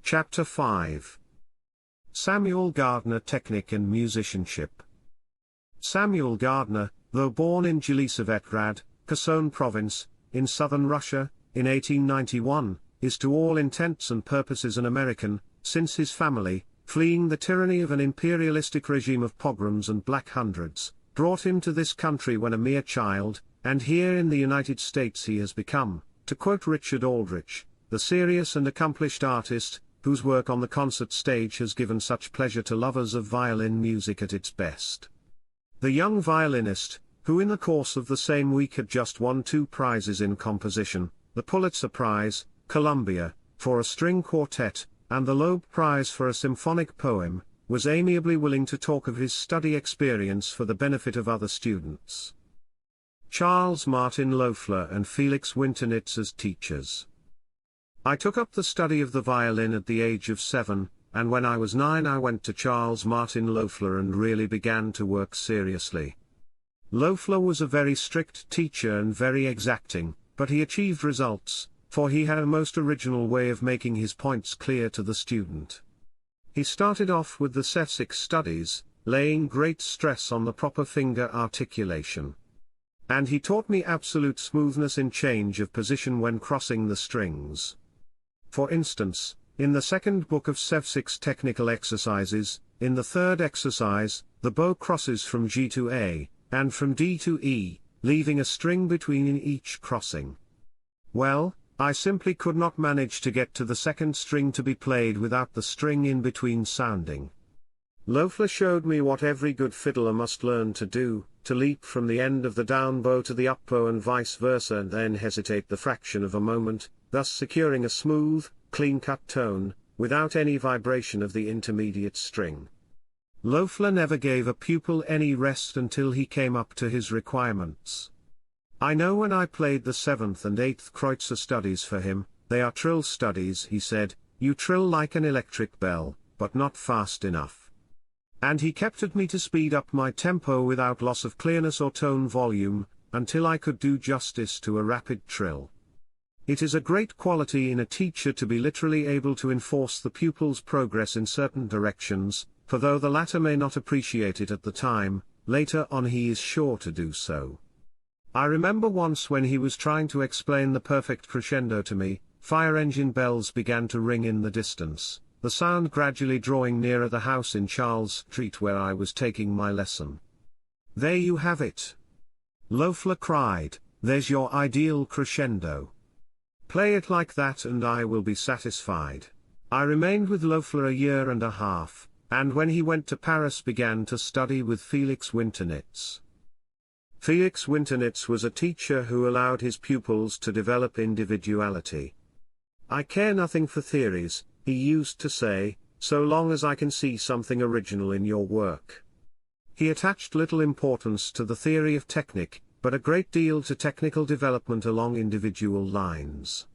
Chapter 5. Samuel Gardner Technique and Musicianship. Samuel Gardner, though born in Jelisavetrad, Kherson Province, in southern Russia, in 1891, is to all intents and purposes an American, since his family, fleeing the tyranny of an imperialistic regime of pogroms and Black Hundreds, brought him to this country when a mere child, and here in the United States he has become, to quote Richard Aldrich, the serious and accomplished artist, whose work on the concert stage has given such pleasure to lovers of violin music at its best. The young violinist, who in the course of the same week had just won 2 prizes in composition, the Pulitzer Prize, Columbia, for a string quartet, and the Loeb Prize for a symphonic poem, was amiably willing to talk of his study experience for the benefit of other students. Charles Martin Loeffler and Felix Winternitz as teachers. I took up the study of the violin at the age of 7, and when I was 9 I went to Charles Martin Loeffler and really began to work seriously. Loeffler was a very strict teacher and very exacting, but he achieved results, for he had a most original way of making his points clear to the student. He started off with the Sevsik studies, laying great stress on the proper finger articulation. And he taught me absolute smoothness in change of position when crossing the strings. For instance, in the second book of Sevsik's technical exercises, in the third exercise, the bow crosses from G to A, and from D to E, leaving a string between in each crossing. Well, I simply could not manage to get to the second string to be played without the string in between sounding. Loeffler showed me what every good fiddler must learn to do, to leap from the end of the down bow to the up bow and vice versa, and then hesitate the fraction of a moment, thus securing a smooth, clean-cut tone, without any vibration of the intermediate string. Loeffler never gave a pupil any rest until he came up to his requirements. I know when I played the 7th and 8th Kreutzer studies for him, they are trill studies, he said, you trill like an electric bell, but not fast enough. And he kept at me to speed up my tempo without loss of clearness or tone volume, until I could do justice to a rapid trill. It is a great quality in a teacher to be literally able to enforce the pupil's progress in certain directions, for though the latter may not appreciate it at the time, later on he is sure to do so. I remember once when he was trying to explain the perfect crescendo to me, fire engine bells began to ring in the distance, the sound gradually drawing nearer the house in Charles Street where I was taking my lesson. There you have it! Loeffler cried, there's your ideal crescendo. Play it like that and I will be satisfied. I remained with Loeffler a year and a half, and when he went to Paris began to study with Felix Winternitz. Felix Winternitz was a teacher who allowed his pupils to develop individuality. I care nothing for theories, he used to say, so long as I can see something original in your work. He attached little importance to the theory of technique, but a great deal to technical development along individual lines.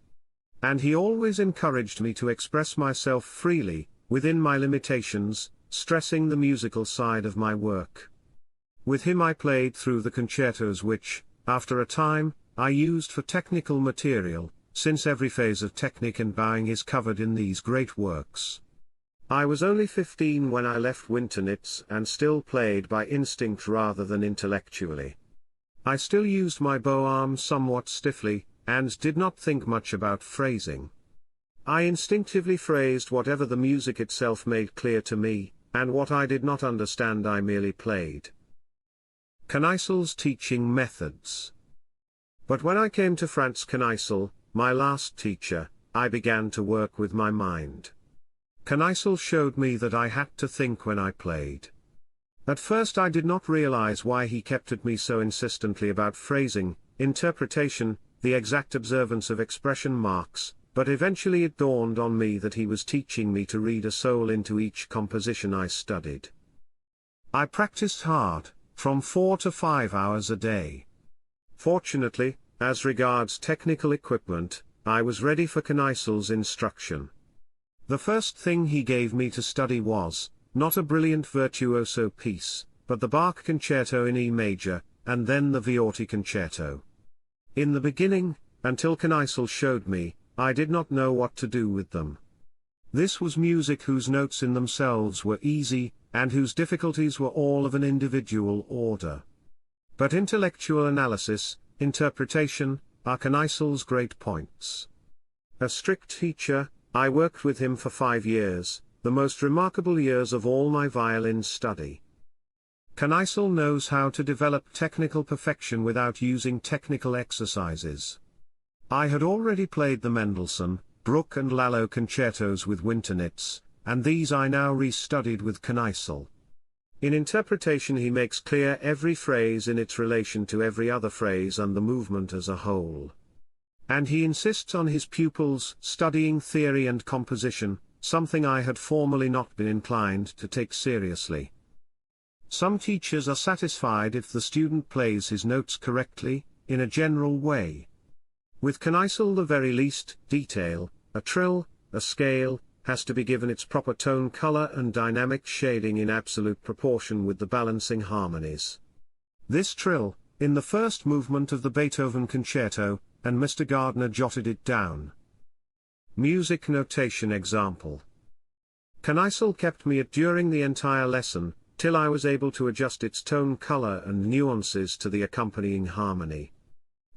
And he always encouraged me to express myself freely, within my limitations, stressing the musical side of my work. With him I played through the concertos which, after a time, I used for technical material, since every phase of technique and bowing is covered in these great works. I was only 15 when I left Winternitz and still played by instinct rather than intellectually. I still used my bow arm somewhat stiffly, and did not think much about phrasing. I instinctively phrased whatever the music itself made clear to me, and what I did not understand I merely played. Kneissel's teaching methods. But when I came to Franz Kneissel, my last teacher, I began to work with my mind. Kneissel showed me that I had to think when I played. At first I did not realize why he kept at me so insistently about phrasing, interpretation, the exact observance of expression marks, but eventually it dawned on me that he was teaching me to read a soul into each composition I studied. I practiced hard, from 4 to 5 hours a day. Fortunately, as regards technical equipment, I was ready for Kneissel's instruction. The first thing he gave me to study was, not a brilliant virtuoso piece, but the Bach concerto in E major, and then the Viotti concerto. In the beginning, until Kneissel showed me, I did not know what to do with them. This was music whose notes in themselves were easy, and whose difficulties were all of an individual order. But intellectual analysis, interpretation, are Knysel's great points. A strict teacher, I worked with him for 5 years, the most remarkable years of all my violin study. Knysel knows how to develop technical perfection without using technical exercises. I had already played the Mendelssohn, Bruch and Lalo concertos with Winternitz, and these I now restudied with Knysel. In interpretation he makes clear every phrase in its relation to every other phrase and the movement as a whole. And he insists on his pupils studying theory and composition, something I had formerly not been inclined to take seriously. Some teachers are satisfied if the student plays his notes correctly, in a general way. With Knysel the very least detail, a trill, a scale, has to be given its proper tone color and dynamic shading in absolute proportion with the balancing harmonies. This trill, in the first movement of the Beethoven concerto, and Mr. Gardner jotted it down. Music notation example. Knysel kept me at during the entire lesson, till I was able to adjust its tone color and nuances to the accompanying harmony.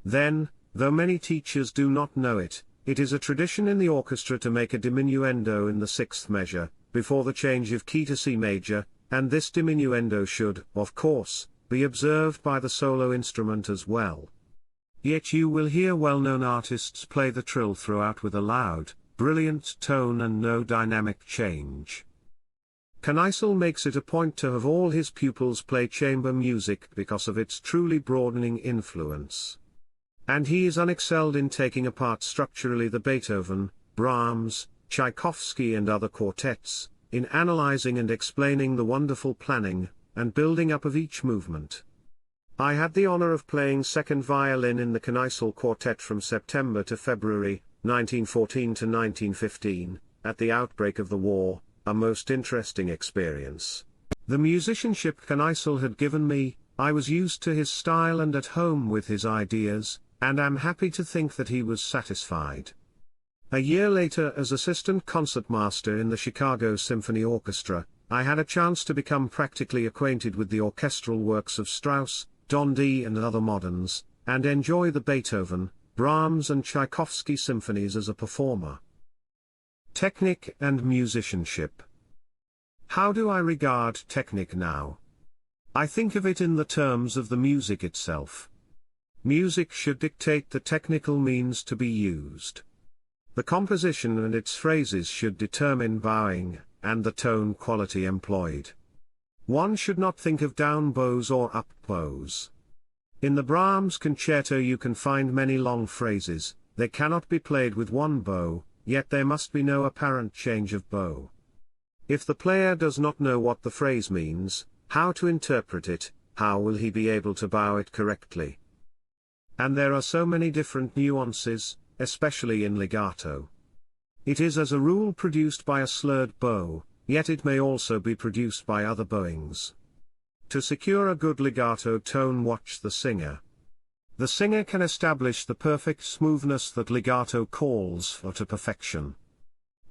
Then, though many teachers do not know it, it is a tradition in the orchestra to make a diminuendo in the 6th measure, before the change of key to C major, and this diminuendo should, of course, be observed by the solo instrument as well. Yet you will hear well-known artists play the trill throughout with a loud, brilliant tone and no dynamic change. Knysel makes it a point to have all his pupils play chamber music because of its truly broadening influence. And he is unexcelled in taking apart structurally the Beethoven, Brahms, Tchaikovsky and other quartets, in analyzing and explaining the wonderful planning and building up of each movement. I had the honor of playing second violin in the Knysel quartet from September to February, 1914 to 1915, at the outbreak of the war, a most interesting experience. The musicianship Knysel had given me, I was used to his style and at home with his ideas, and am happy to think that he was satisfied. A year later as assistant concertmaster in the Chicago Symphony Orchestra, I had a chance to become practically acquainted with the orchestral works of Strauss, Dondi and other moderns, and enjoy the Beethoven, Brahms and Tchaikovsky symphonies as a performer. Technique and musicianship. How do I regard technique now? I think of it in the terms of the music itself. Music should dictate the technical means to be used. The composition and its phrases should determine bowing, and the tone quality employed. One should not think of down bows or up bows. In the Brahms concerto you can find many long phrases, they cannot be played with one bow, yet there must be no apparent change of bow. If the player does not know what the phrase means, how to interpret it, how will he be able to bow it correctly? And there are so many different nuances, especially in legato. It is as a rule produced by a slurred bow, yet it may also be produced by other bowings. To secure a good legato tone, watch the singer. The singer can establish the perfect smoothness that legato calls for to perfection.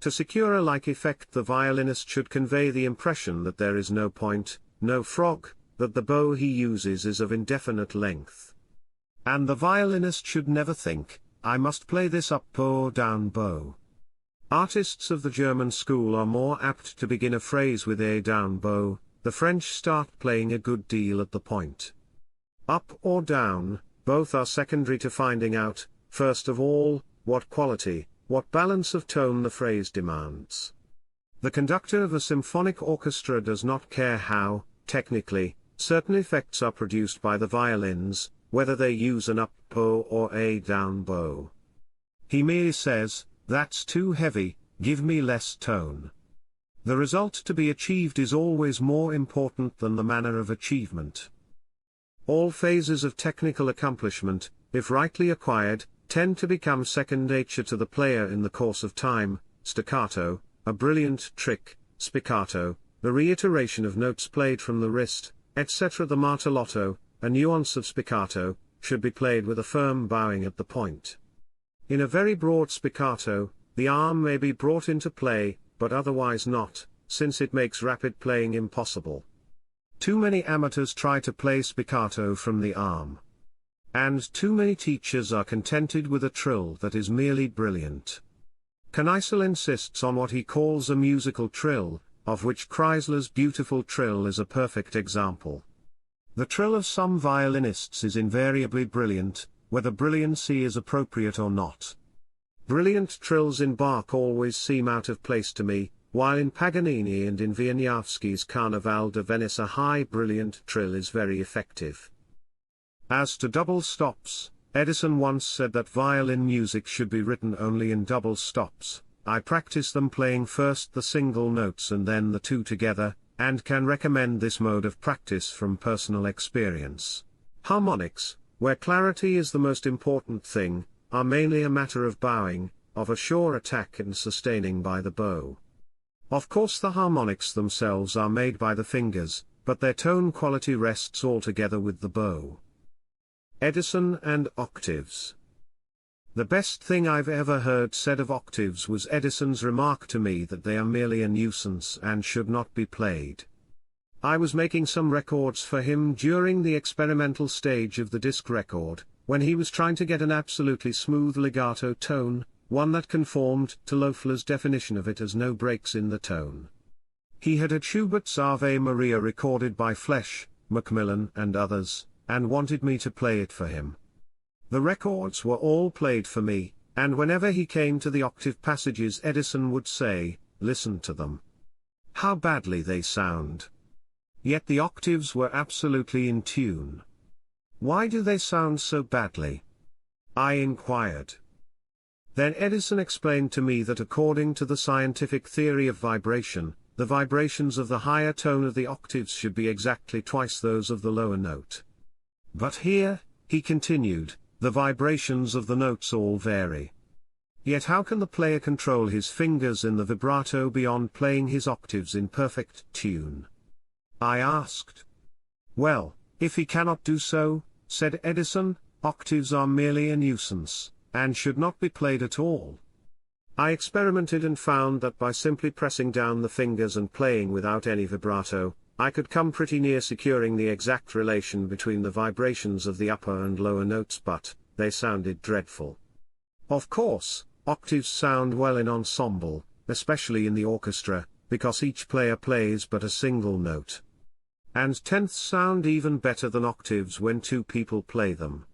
To secure a like effect, the violinist should convey the impression that there is no point, no frog, that the bow he uses is of indefinite length. And the violinist should never think, I must play this up bow or down bow. Artists of the German school are more apt to begin a phrase with a down bow, the French start playing a good deal at the point. Up or down, both are secondary to finding out, first of all, what quality, what balance of tone the phrase demands. The conductor of a symphonic orchestra does not care how, technically, certain effects are produced by the violins, whether they use an up bow or a down bow. He merely says, that's too heavy, give me less tone. The result to be achieved is always more important than the manner of achievement. All phases of technical accomplishment, if rightly acquired, tend to become second nature to the player in the course of time. Staccato, a brilliant trick; spiccato, the reiteration of notes played from the wrist, etc. The martellotto, a nuance of spiccato, should be played with a firm bowing at the point. In a very broad spiccato, the arm may be brought into play, but otherwise not, since it makes rapid playing impossible. Too many amateurs try to play spiccato from the arm. And too many teachers are contented with a trill that is merely brilliant. Kneissl insists on what he calls a musical trill, of which Kreisler's beautiful trill is a perfect example. The trill of some violinists is invariably brilliant, whether brilliancy is appropriate or not. Brilliant trills in Bach always seem out of place to me, while in Paganini and in Wieniawski's Carnaval de Venice a high brilliant trill is very effective. As to double stops, Edison once said that violin music should be written only in double stops. I practice them playing first the single notes and then the two together, and can recommend this mode of practice from personal experience. Harmonics, where clarity is the most important thing, are mainly a matter of bowing, of a sure attack and sustaining by the bow. Of course the harmonics themselves are made by the fingers, but their tone quality rests altogether with the bow. Edison and octaves. The best thing I've ever heard said of octaves was Edison's remark to me that they are merely a nuisance and should not be played. I was making some records for him during the experimental stage of the disc record, when he was trying to get an absolutely smooth legato tone, one that conformed to Loeffler's definition of it as no breaks in the tone. He had Schubert's Ave Maria recorded by Flesch, Macmillan and others, and wanted me to play it for him. The records were all played for me, and whenever he came to the octave passages Edison would say, "Listen to them. How badly they sound." Yet the octaves were absolutely in tune. "Why do they sound so badly?" I inquired. Then Edison explained to me that according to the scientific theory of vibration, the vibrations of the higher tone of the octaves should be exactly twice those of the lower note. "But here," he continued, "the vibrations of the notes all vary. Yet how can the player control his fingers in the vibrato beyond playing his octaves in perfect tune?" I asked. "Well, if he cannot do so," said Edison, "octaves are merely a nuisance, and should not be played at all." I experimented and found that by simply pressing down the fingers and playing without any vibrato, I could come pretty near securing the exact relation between the vibrations of the upper and lower notes, but they sounded dreadful. Of course, octaves sound well in ensemble, especially in the orchestra, because each player plays but a single note. And tenths sound even better than octaves when two people play them.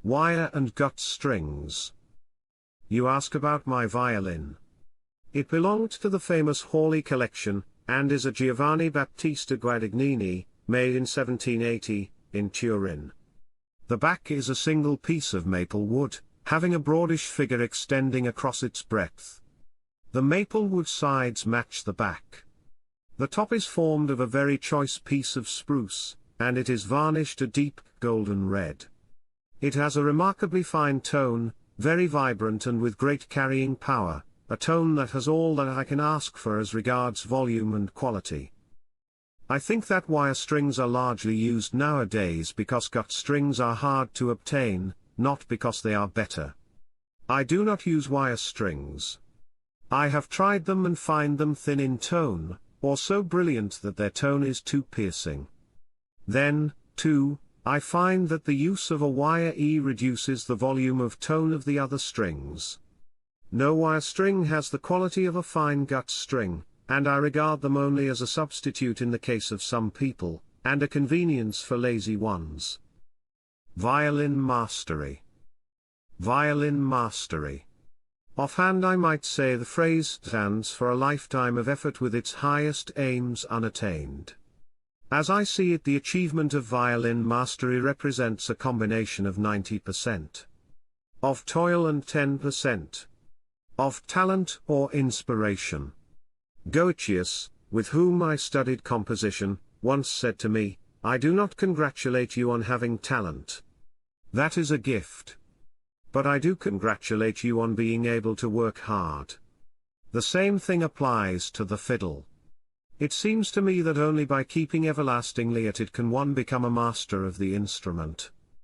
Wire and gut strings. You ask about my violin. It belonged to the famous Hawley collection, and is a Giovanni Battista Guadagnini, made in 1780, in Turin. The back is a single piece of maple wood, having a broadish figure extending across its breadth. The maple wood sides match the back. The top is formed of a very choice piece of spruce, and it is varnished a deep golden red. It has a remarkably fine tone, very vibrant and with great carrying power, a tone that has all that I can ask for as regards volume and quality. I think that wire strings are largely used nowadays because gut strings are hard to obtain, not because they are better. I do not use wire strings. I have tried them and find them thin in tone, or so brilliant that their tone is too piercing. Then, too, I find that the use of a wire reduces the volume of tone of the other strings. No wire string has the quality of a fine gut string, and I regard them only as a substitute in the case of some people, and a convenience for lazy ones. Violin Mastery. Violin Mastery. Offhand I might say the phrase stands for a lifetime of effort with its highest aims unattained. As I see it, the achievement of violin mastery represents a combination of 90% of toil and 10% of talent or inspiration. Goetius, with whom I studied composition, once said to me, "I do not congratulate you on having talent. That is a gift. But I do congratulate you on being able to work hard." The same thing applies to the fiddle. It seems to me that only by keeping everlastingly at it can one become a master of the instrument.